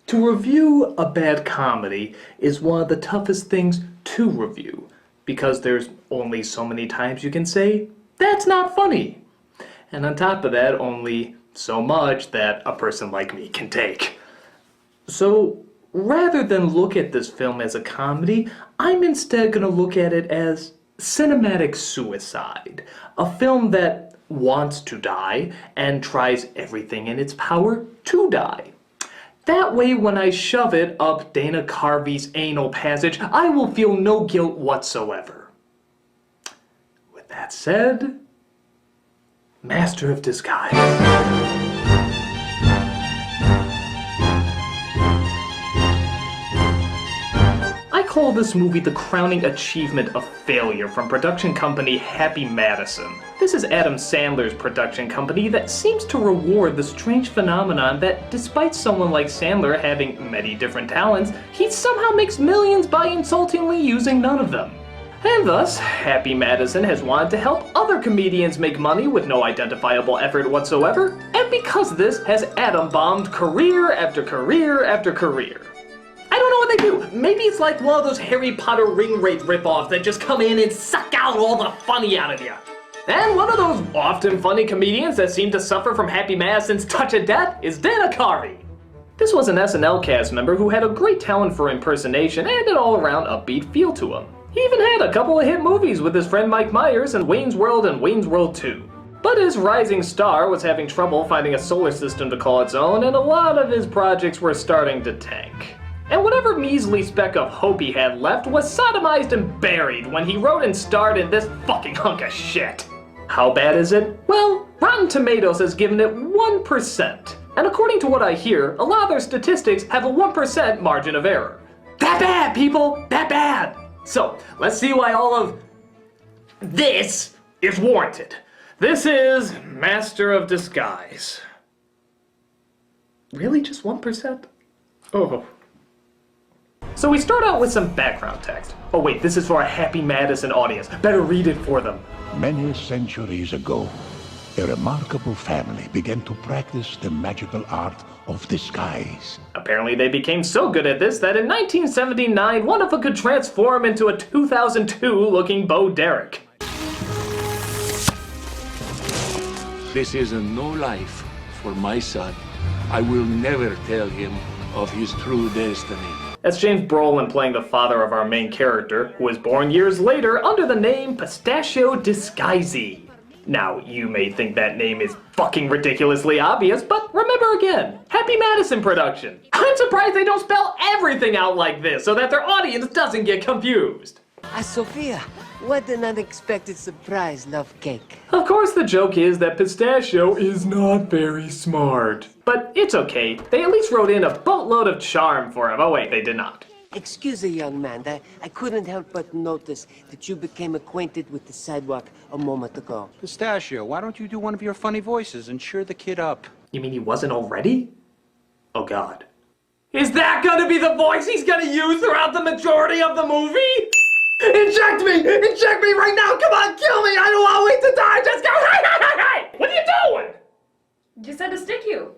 To review a bad comedy is one of the toughest things to review, because there's only so many times you can say, that's not funny. And on top of that, only so much that a person like me can take. So, rather than look at this film as a comedy, I'm instead going to look at it as cinematic suicide. A film that wants to die and tries everything in its power to die. That way, when I shove it up Dana Carvey's anal passage, I will feel no guilt whatsoever. With that said, Master of Disguise. I call this movie the crowning achievement of failure from production company Happy Madison. This is Adam Sandler's production company that seems to reward the strange phenomenon that despite someone like Sandler having many different talents, he somehow makes millions by insultingly using none of them. And thus, Happy Madison has wanted to help other comedians make money with no identifiable effort whatsoever, and because this has atom-bombed career after career after career. I don't know what they do. Maybe it's like one of those Harry Potter ring wraith ripoffs that just come in and suck out all the funny out of you. And one of those often funny comedians that seem to suffer from Happy Madison's touch of death is Dana Carvey. This was an SNL cast member who had a great talent for impersonation and an all-around upbeat feel to him. He even had a couple of hit movies with his friend Mike Myers in Wayne's World and Wayne's World 2. But his rising star was having trouble finding a solar system to call its own, and a lot of his projects were starting to tank. And whatever measly speck of hope he had left was sodomized and buried when he wrote and starred in this fucking hunk of shit. How bad is it? Well, Rotten Tomatoes has given it 1%. And according to what I hear, a lot of their statistics have a 1% margin of error. That bad, people! That bad! So, let's see why all of this is warranted. This is Master of Disguise. Really? Just 1%? Oh. So we start out with some background text. Oh wait, this is for a Happy Madison audience. Better read it for them. Many centuries ago, a remarkable family began to practice the magical art of disguise. Apparently they became so good at this that in 1979, one of them could transform into a 2002-looking Bo Derek. This is a no life for my son. I will never tell him of his true destiny. That's James Brolin playing the father of our main character, who was born years later under the name Pistachio Disguise. Now, you may think that name is fucking ridiculously obvious, but remember again, Happy Madison production. I'm surprised they don't spell everything out like this so that their audience doesn't get confused. Sophia, what an unexpected surprise, love cake. Of course the joke is that Pistachio is not very smart. But it's okay, they at least wrote in a boatload of charm for him. Oh wait, they did not. Excuse me, young man, I couldn't help but notice that you became acquainted with the sidewalk a moment ago. Pistachio, why don't you do one of your funny voices and cheer the kid up? You mean he wasn't already? Oh god. Is that gonna be the voice he's gonna use throughout the majority of the movie? Inject me! Inject me right now! Come on, kill me! I don't want to wait to die! Just go! Hey! What are you doing? Just had to stick you.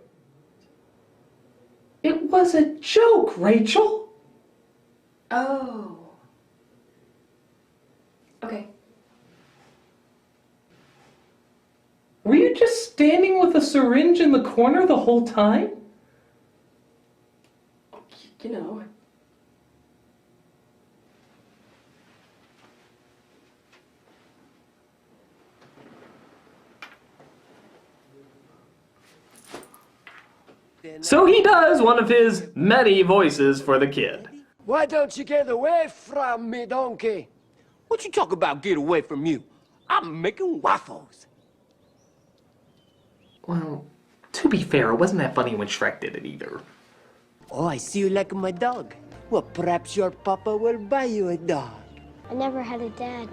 It was a joke, Rachel. Oh. Okay. Were you just standing with a syringe in the corner the whole time? You know. So he does one of his many voices for the kid. Why don't you get away from me, donkey? What you talk about, get away from you? I'm making waffles. Well, to be fair, it wasn't that funny when Shrek did it either. Oh, I see you like my dog. Well, perhaps your papa will buy you a dog. I never had a dad.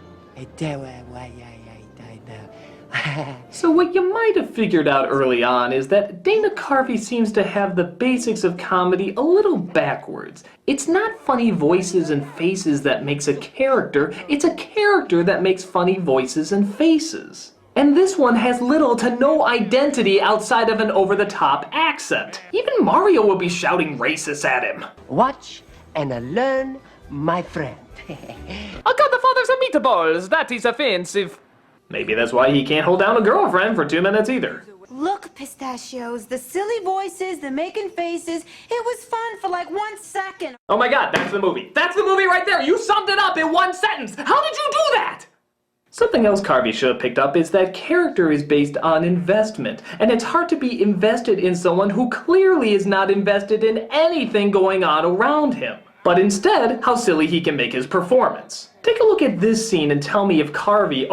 So what you might have figured out early on is that Dana Carvey seems to have the basics of comedy a little backwards. It's not funny voices and faces that makes a character, it's a character that makes funny voices and faces. And this one has little to no identity outside of an over-the-top accent. Even Mario will be shouting racist at him. Watch and learn, my friend. I got the father's meatballs. That is offensive. Maybe that's why he can't hold down a girlfriend for 2 minutes either. Look, pistachios, the silly voices, the making faces, it was fun for like 1 second. Oh my god, that's the movie. That's the movie right there. You summed it up in 1 sentence. How did you do that? Something else Carvey should have picked up is that character is based on investment, and it's hard to be invested in someone who clearly is not invested in anything going on around him. But instead, how silly he can make his performance. Take a look at this scene and tell me if Carvey,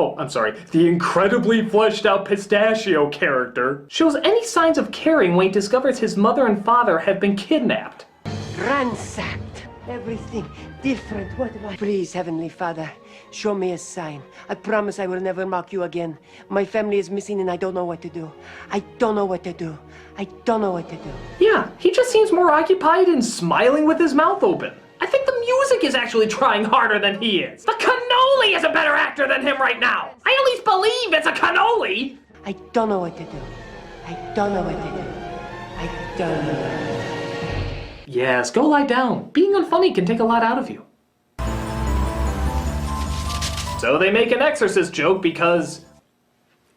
the incredibly fleshed out pistachio character, shows any signs of caring when he discovers his mother and father have been kidnapped. Ransacked. Everything different. What do I... Please, Heavenly Father, show me a sign. I promise I will never mock you again. My family is missing and I don't know what to do. I don't know what to do. I don't know what to do. Yeah, he just seems more occupied in smiling with his mouth open. I think the music is actually trying harder than he is. The cannoli is a better actor than him right now. I at least believe it's a cannoli. I don't know what to do. I don't know what to do. I don't know. Yes, go lie down. Being unfunny can take a lot out of you. So they make an exorcist joke because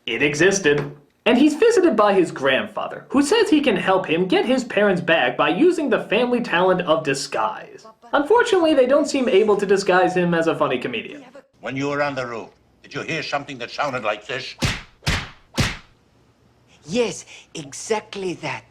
it existed. And he's visited by his grandfather, who says he can help him get his parents back by using the family talent of disguise. Unfortunately, they don't seem able to disguise him as a funny comedian. When you were on the roof, did you hear something that sounded like this? Yes, exactly that.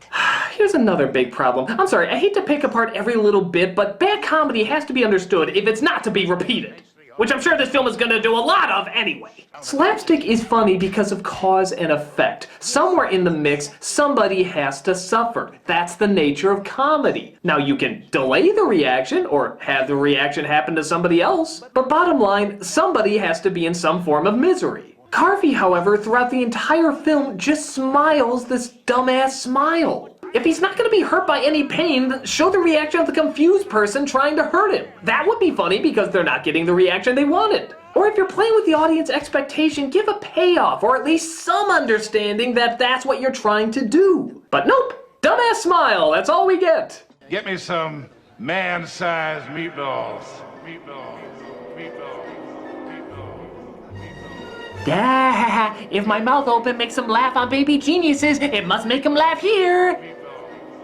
Here's another big problem. I'm sorry, I hate to pick apart every little bit, but bad comedy has to be understood if it's not to be repeated. Which I'm sure this film is gonna do a lot of anyway. Slapstick is funny because of cause and effect. Somewhere in the mix, somebody has to suffer. That's the nature of comedy. Now you can delay the reaction or have the reaction happen to somebody else, but bottom line, somebody has to be in some form of misery. Carvey, however, throughout the entire film just smiles this dumbass smile. If he's not going to be hurt by any pain, then show the reaction of the confused person trying to hurt him. That would be funny because they're not getting the reaction they wanted. Or if you're playing with the audience expectation, give a payoff or at least some understanding that that's what you're trying to do. But nope, dumbass smile, that's all we get. Get me some man-sized meatballs. Meatballs. Meatballs. Yeah, if my mouth open makes them laugh on Baby Geniuses, it must make them laugh here.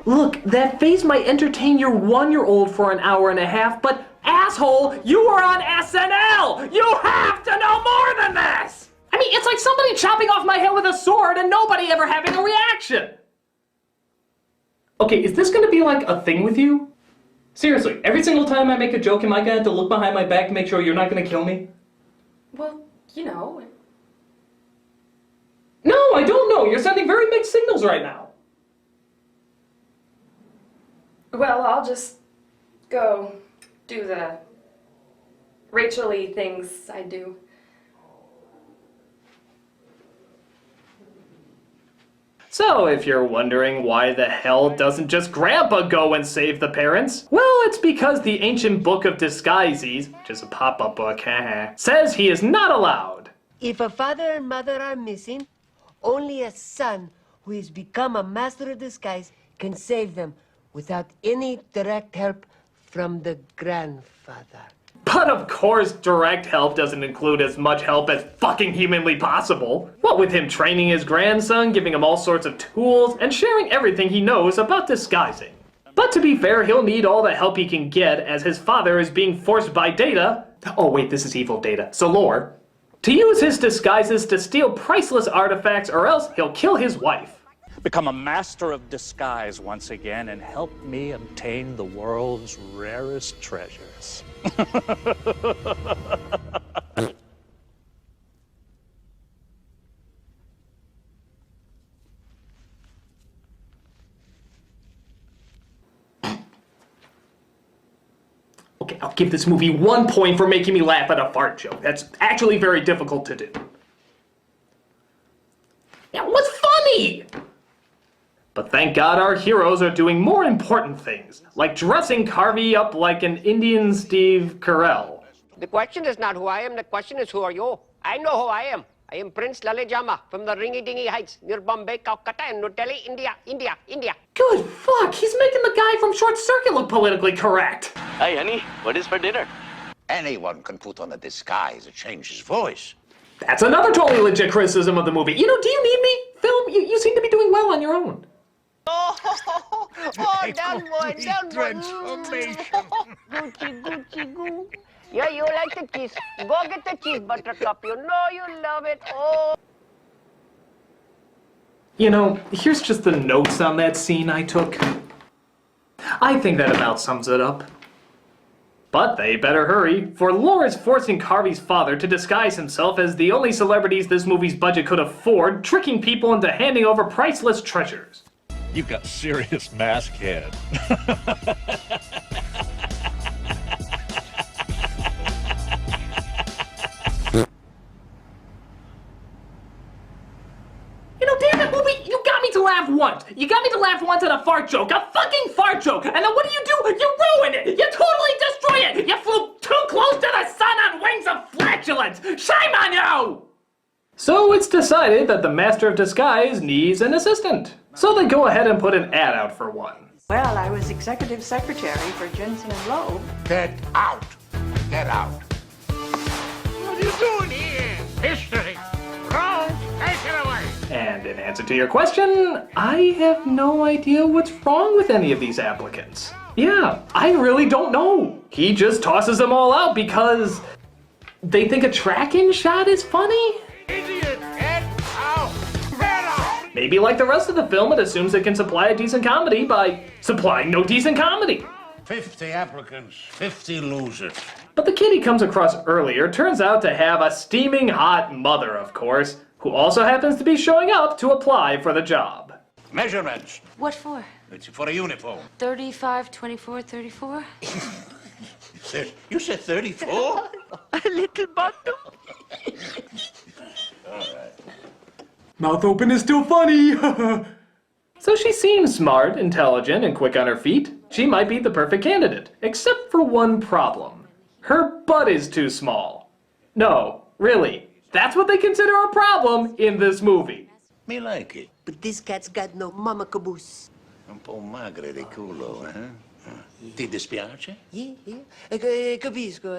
Look, that face might entertain your 1-year-old for an hour and a half, but asshole, you are on SNL! You have to know more than this! I mean, it's like somebody chopping off my head with a sword and nobody ever having a reaction. Okay, is this gonna be like a thing with you? Seriously, every single time I make a joke, am I gonna have to look behind my back to make sure you're not gonna kill me? Well, you know. No, I don't know. You're sending very mixed signals right now. Well, I'll just go do the Rachel-y things I do. So, if you're wondering why the hell doesn't just Grandpa go and save the parents, well, it's because the ancient book of disguises, which is a pop-up book, says he is not allowed. If a father and mother are missing, only a son who has become a master of disguise can save them without any direct help from the grandfather. But of course, direct help doesn't include as much help as fucking humanly possible. What with him training his grandson, giving him all sorts of tools, and sharing everything he knows about disguising. But to be fair, he'll need all the help he can get as his father is being forced by Data, oh wait, this is evil Data, so lore, to use his disguises to steal priceless artifacts or else he'll kill his wife. Become a master of disguise once again and help me obtain the world's rarest treasures. Okay, I'll give this movie 1 point for making me laugh at a fart joke. That's actually very difficult to do. That was funny! But thank God our heroes are doing more important things, like dressing Carvey up like an Indian Steve Carell. The question is not who I am, the question is who are you? I know who I am. I am Prince Lalejama from the Ringy-Dingy Heights near Bombay, Calcutta, and New Delhi, India. Good fuck, he's making the guy from Short Circuit look politically correct. Hey, honey, what is for dinner? Anyone can put on a disguise to change his voice. That's another totally legit criticism of the movie. You know, do you need me? Film, you seem to be doing well on your own. Oh, down boy. Gucci, goo. Yeah, you like the cheese. Go get the cheese, Buttercup. You know you love it. Oh. You know, here's just the notes on that scene I took. I think that about sums it up. But they better hurry, for Laura's forcing Carvey's father to disguise himself as the only celebrities this movie's budget could afford, tricking people into handing over priceless treasures. You've got serious mask head. You know, damn it, movie, you got me to laugh once. You got me to laugh once at a fart joke, a fucking fart joke. And then what do? You ruin it. You totally destroy it. You flew too close to the sun on wings of flatulence. Shame on you! So it's decided that the Master of Disguise needs an assistant. So they go ahead and put an ad out for one. Well, I was executive secretary for Jensen and Loeb. Get out! Get out! What are you doing here? History. Wrong. Take it away. And in answer to your question, I have no idea what's wrong with any of these applicants. Yeah, I really don't know. He just tosses them all out because they think a tracking shot is funny? Idiot. Get out. Get out. Maybe like the rest of the film, it assumes it can supply a decent comedy by supplying no decent comedy. 50 applicants, 50 losers. But the kid he comes across earlier turns out to have a steaming hot mother, of course, who also happens to be showing up to apply for the job. Measurements. What for? It's for a uniform. 35, 24, 34? You said 34? A little bottom. Mouth open is still funny. So she seems smart, intelligent, and quick on her feet. She might be the perfect candidate, except for one problem. Her butt is too small. No, really, that's what they consider a problem in this movie. Me like it. But this cat's got no mama caboose. Un po' magre di culo, eh? Ti dispiace? Yeah. Capisco.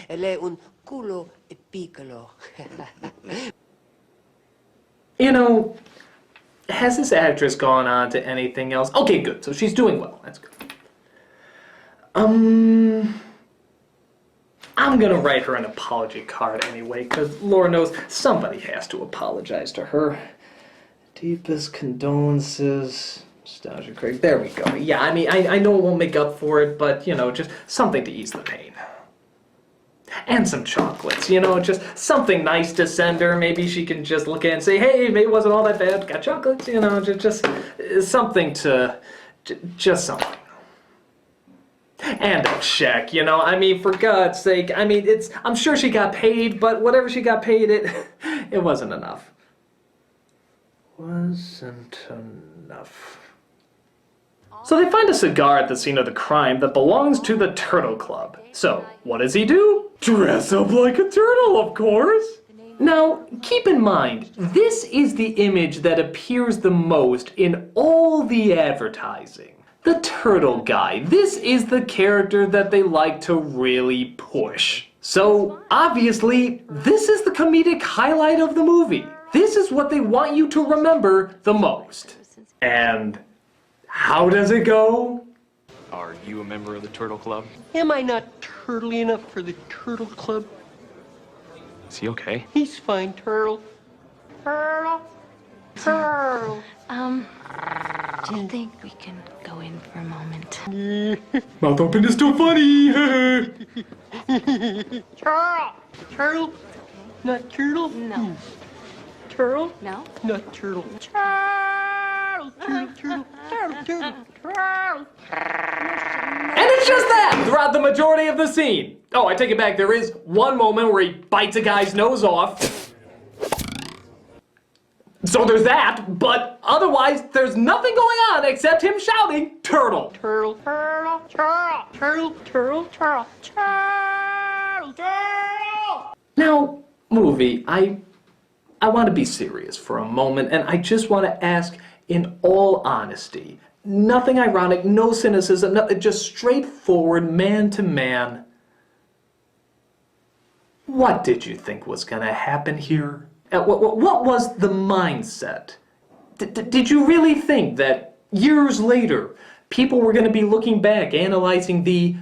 Lei un culo piccolo. You know, has this actress gone on to anything else? Okay, good. So she's doing well. That's good. I'm gonna write her an apology card anyway, because Laura knows somebody has to apologize to her. Deepest condolences, Nostalgia Craig. There we go. Yeah, I mean, I know it won't make up for it, but, you know, just something to ease the pain. And some chocolates, you know, just something nice to send her. Maybe she can just look at it and say, hey, maybe it wasn't all that bad. Got chocolates, you know, just something to, just something. And a check, you know, I mean, for God's sake, I mean, I'm sure she got paid, but whatever she got paid, it wasn't enough. Wasn't enough. So they find a cigar at the scene of the crime that belongs to the Turtle Club. So, what does he do? Dress up like a turtle, of course! Now, keep in mind, this is the image that appears the most in all the advertising. The turtle guy. This is the character that they like to really push. So, obviously, this is the comedic highlight of the movie. This is what they want you to remember the most. And how does it go? Are you a member of the Turtle Club? Am I not turtly enough for the Turtle Club? Is he okay? He's fine, Turtle. Turtle. Do you think we can go in for a moment? Mouth open is still funny. Turtle. Turtle. Not turtle? No. Turtle? No? Not turtle. Turtle. Turtle. And it's just that throughout the majority of the scene. Oh, I take it back. There is one moment where he bites a guy's nose off. So there's that, but otherwise there's nothing going on except him shouting, turtle. Turtle. Turtle. Turtle. Turtle. Turtle. Turtle. Turtle. Turtle. Now, movie, I I want to be serious for a moment, and I just want to ask in all honesty, nothing ironic, no cynicism, nothing, just straightforward, man to man. What did you think was going to happen here? What was the mindset? Did you really think that years later, people were going to be looking back, analyzing the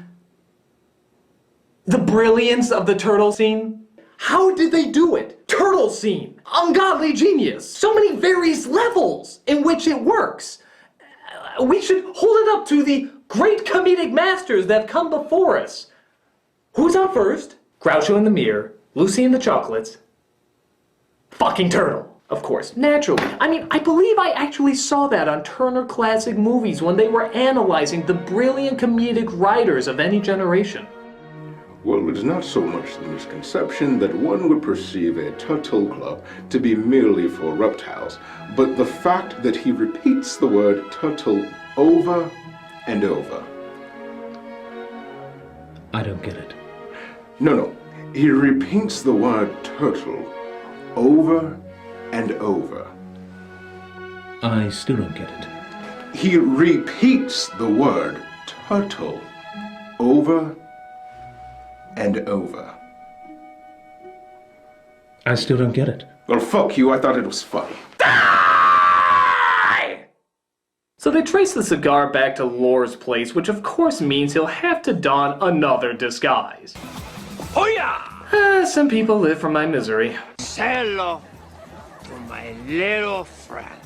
brilliance of the turtle scene? How did they do it? Turtle scene. Ungodly genius. So many various levels in which it works. We should hold it up to the great comedic masters that have come before us. Who's on first? Groucho in the Mirror, Lucy and the Chocolates, fucking Turtle. Of course, naturally. I mean, I believe I actually saw that on Turner Classic Movies when they were analyzing the brilliant comedic writers of any generation. Well, it is not so much the misconception that one would perceive a turtle club to be merely for reptiles, but the fact that he repeats the word turtle over and over. I don't get it. No. He repeats the word turtle over and over. I still don't get it. He repeats the word turtle over and over. I still don't get it. Well, fuck you, I thought it was funny. So they trace the cigar back to Lore's place, which of course means he'll have to don another disguise. Some people live from my misery. Say hello to my little friend.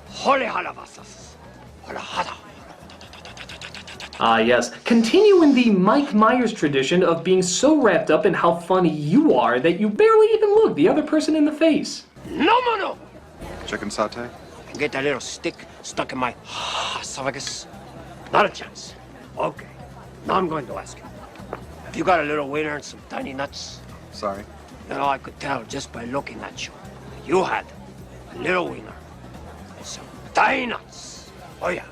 Holy halabasas. Ah yes, continuing the Mike Myers tradition of being so wrapped up in how funny you are that you barely even look the other person in the face. No. Chicken sauté? Get that little stick stuck in my esophagus. Not a chance. Okay, now I'm going to ask you. Have you got a little wiener and some tiny nuts? Sorry. You know, I could tell just by looking at you. You had a little wiener and some tiny nuts. Oh yeah.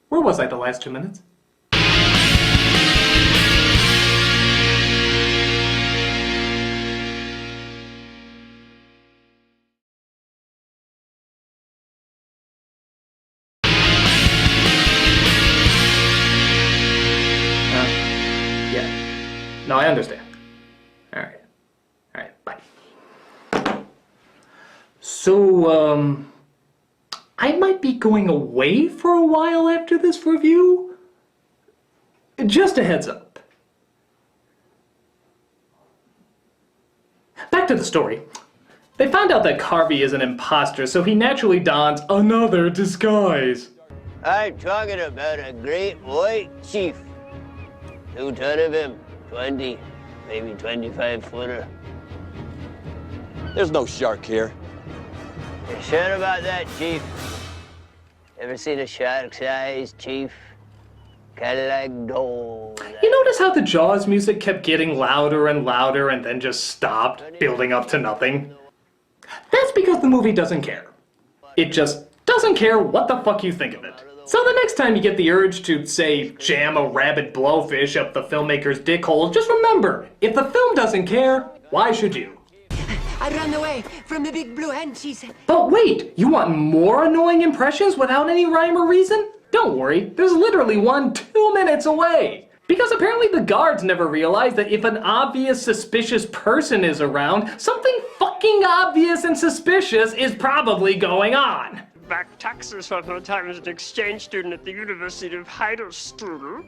Where was I the last 2 minutes? Yeah. No, I understand. Alright, bye. So, I might be going away for a while after this review. Just a heads up. Back to the story. They found out that Carvey is an imposter, so he naturally dons another disguise. I'm talking about a great white chief. 2 ton of him, 20, maybe 25-footer. There's no shark here. You sure about that, Chief? Ever seen a shark's eyes, Chief? Kinda like gold. You notice how the Jaws music kept getting louder and louder and then just stopped, building up to nothing? That's because the movie doesn't care. It just Doesn't care what the fuck you think of it. So the next time you get the urge to, say, jam a rabid blowfish up the filmmaker's dick hole, just remember, if the film doesn't care, why should you? I ran away from the big blue hen, she said. But wait, you want more annoying impressions without any rhyme or reason? Don't worry, there's literally one 2 minutes away. Because apparently the guards never realized that if an obvious suspicious person is around, something fucking obvious and suspicious is probably going on. Back taxes for my time as an exchange student at the University of Heidelberg.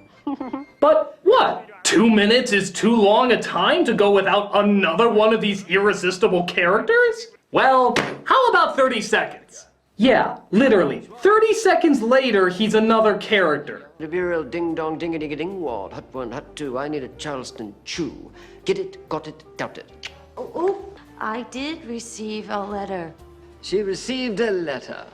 But what? 2 minutes is too long a time to go without another one of these irresistible characters? Well, how about 30 seconds? Yeah, literally. 30 seconds later, he's another character. The real ding-dong ding-a-ding-a-ding-wad. Hut 1, hut 2, I need a Charleston chew. Get it, got it, doubt it. Oh, I did receive a letter. She received a letter.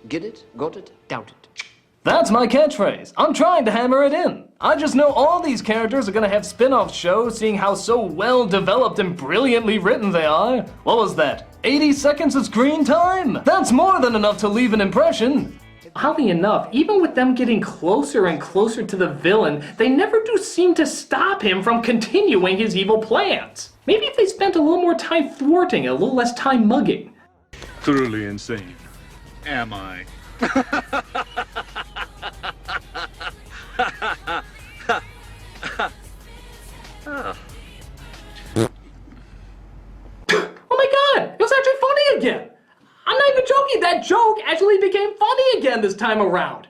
Get it, got it, doubt it. That's my catchphrase. I'm trying to hammer it in. I just know all these characters are gonna have spin-off shows, seeing how so well developed and brilliantly written they are. What was that? 80 seconds of screen time? That's more than enough to leave an impression. Oddly enough, even with them getting closer and closer to the villain, they never do seem to stop him from continuing his evil plans. Maybe if they spent a little more time thwarting, a little less time mugging. Truly insane. Am I? Oh my god! It was actually funny again! I'm not even joking, that joke actually became funny again this time around.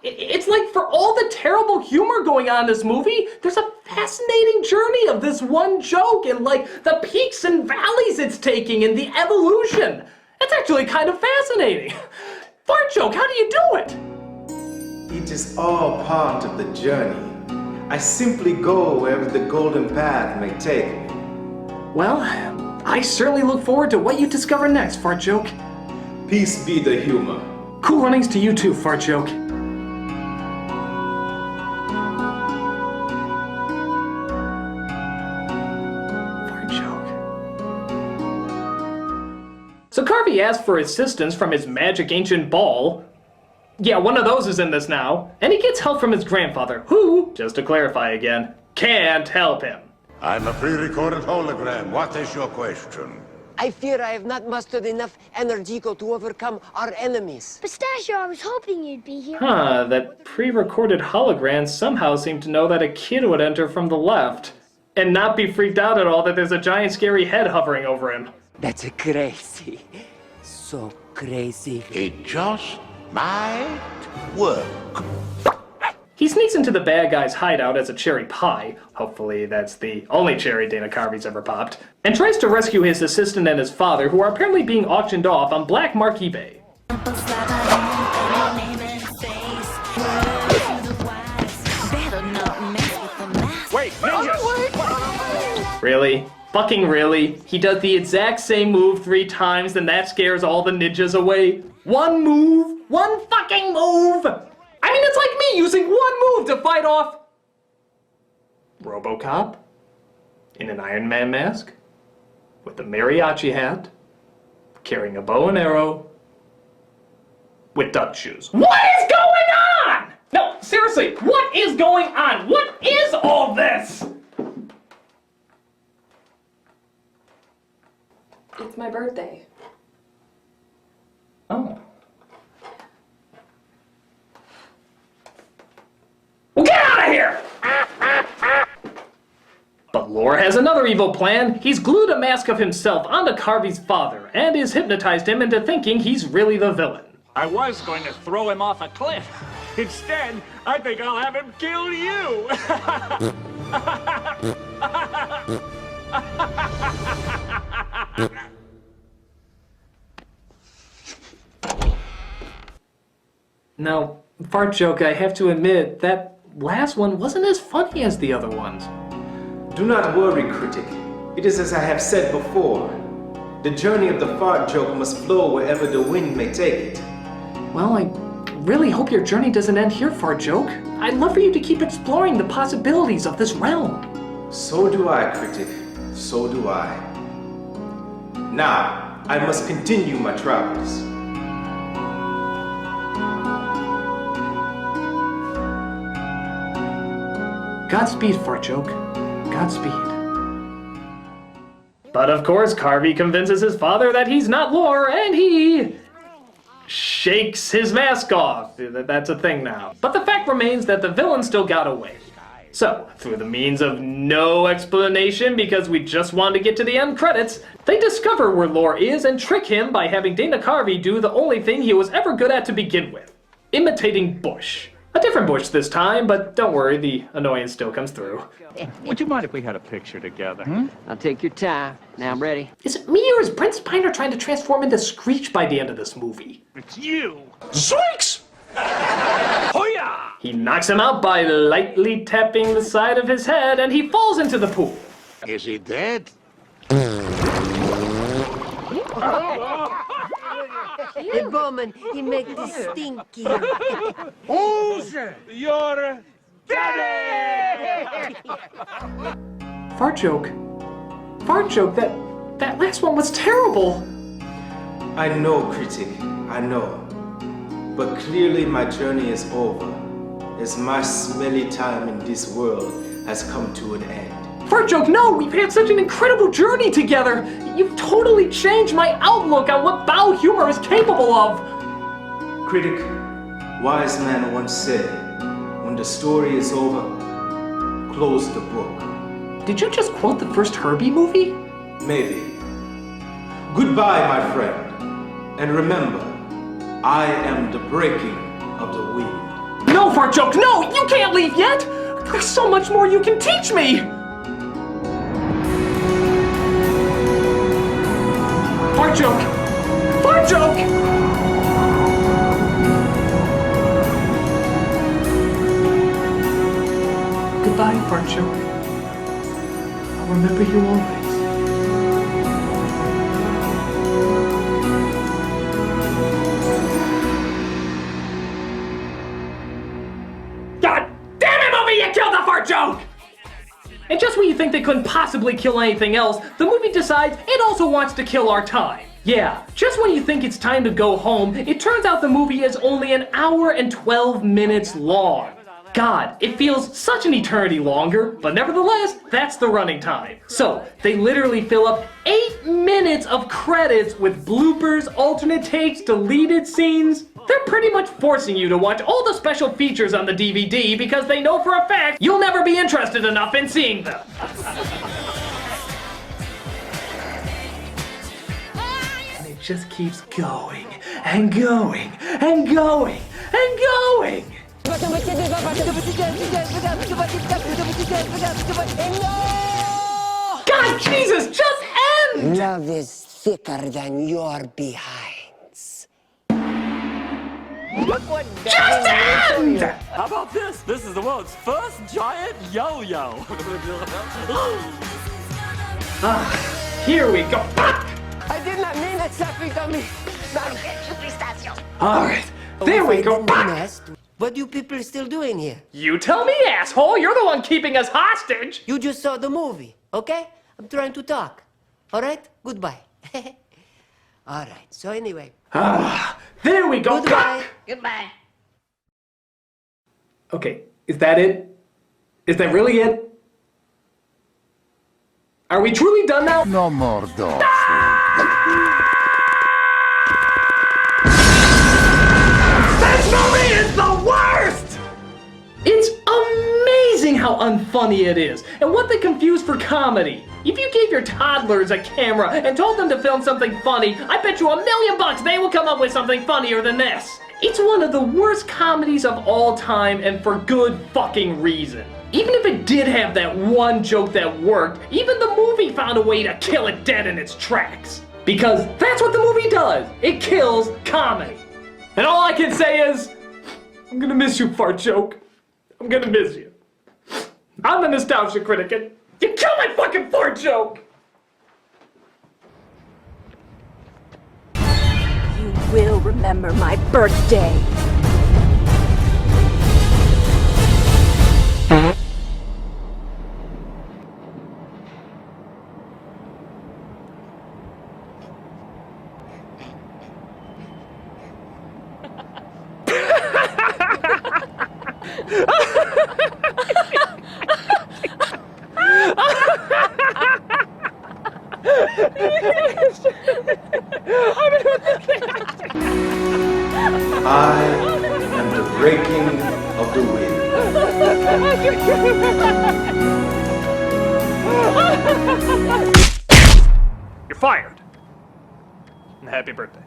It's like for all the terrible humor going on in this movie, there's a fascinating journey of this one joke and like the peaks and valleys it's taking and the evolution. It's actually kind of fascinating. Fart joke, how do you do it? It is all part of the journey. I simply go wherever the golden path may take me. Well, I certainly look forward to what you discover next, Fart Joke. Peace be the humor. Cool runnings to you too, Fart Joke. Fart Joke. So Carvey asked for assistance from his magic ancient ball. Yeah, one of those is in this now. And he gets help from his grandfather, who, just to clarify again, can't help him. I'm a pre-recorded hologram. What is your question? I fear I have not mustered enough energico to overcome our enemies. Pistachio, I was hoping you'd be here. Huh, that pre-recorded hologram somehow seemed to know that a kid would enter from the left. And not be freaked out at all that there's a giant scary head hovering over him. That's crazy. So crazy. It just might work. He sneaks into the bad guy's hideout as a cherry pie, hopefully that's the only cherry Dana Carvey's ever popped, and tries to rescue his assistant and his father, who are apparently being auctioned off on Black Mark eBay. Wait, ninjas! Really? Fucking really? He does the exact same move 3 times and that scares all the ninjas away? One move? One fucking move! I mean, it's like me using one move to fight off RoboCop in an Iron Man mask with a mariachi hat, carrying a bow and arrow, with duck shoes. What is going on? No, seriously, what is going on? What is all this? It's my birthday. Oh. Well, get out of here! But Lore has another evil plan. He's glued a mask of himself onto Carvey's father and has hypnotized him into thinking he's really the villain. I was going to throw him off a cliff. Instead, I think I'll have him kill you. Now, Fart Joke, I have to admit, that last one wasn't as funny as the other ones. Do not worry, critic. It is as I have said before. The journey of the fart joke must flow wherever the wind may take it. Well, I really hope your journey doesn't end here, Fart Joke. I'd love for you to keep exploring the possibilities of this realm. So do I, critic. So do I. Now, I must continue my travels. Godspeed, fart joke. Godspeed. But of course, Carvey convinces his father that he's not Lore, and he shakes his mask off. That's a thing now. But the fact remains that the villain still got away. So, through the means of no explanation because we just wanted to get to the end credits, they discover where Lore is and trick him by having Dana Carvey do the only thing he was ever good at to begin with. Imitating Bush. A different Bush this time, but don't worry, the annoyance still comes through. Would you mind if we had a picture together? I'll take your time. Now I'm ready. Is it me or is Brent Spiner trying to transform into Screech by the end of this movie? It's you! Zoinks! He knocks him out by lightly tapping the side of his head, and he falls into the pool. Is he dead? Hey, Bowman, he make this stinky. Who's your daddy? Fart joke. Fart joke. That last one was terrible. I know, critic, I know. But clearly my journey is over, as my smelly time in this world has come to an end. Fart joke, no! We've had such an incredible journey together! You've totally changed my outlook on what bowel humor is capable of! Critic, wise man once said, when the story is over, close the book. Did you just quote the first Herbie movie? Maybe. Goodbye, my friend. And remember, I am the breaking of the wind. No, Fart joke, no! You can't leave yet! There's so much more you can teach me! Fart joke! Fart joke! Goodbye, fart joke. I'll remember you always. God damn it, movie! You killed the fart joke! And just when you think they couldn't possibly kill anything else, the movie decides it also wants to kill our time. Yeah, just when you think it's time to go home, it turns out the movie is only an hour and 12 minutes long. God, it feels such an eternity longer, but nevertheless, that's the running time. So, they literally fill up 8 minutes of credits with bloopers, alternate takes, deleted scenes. They're pretty much forcing you to watch all the special features on the DVD because they know for a fact you'll never be interested enough in seeing them. And it just keeps going and going and going and going. God, Jesus, just end! Love is thicker than your behinds. Look what just end! How about this? This is the world's first giant yo-yo. Here we go. I did not mean it, Sappy Dummy. All right, there we go. What you people still doing here? You tell me, asshole. You're the one keeping us hostage. You just saw the movie, okay? I'm trying to talk. All right? Goodbye. All right. So anyway. There we go. Goodbye. Goodbye. Okay, is that it? Is that really it? Are we truly done now? No more dog This movie is the worst! It's amazing how unfunny it is, and what they confuse for comedy. If you gave your toddlers a camera and told them to film something funny, I bet you $1,000,000 they will come up with something funnier than this. It's one of the worst comedies of all time, and for good fucking reason. Even if it did have that one joke that worked, even the movie found a way to kill it dead in its tracks. Because that's what the movie does. It kills comedy. And all I can say is, I'm gonna miss you, fart joke. I'm gonna miss you. I'm the nostalgia critic, and you killed my fucking fart joke! You will remember my birthday. blowing of the wind. You're fired. And happy birthday.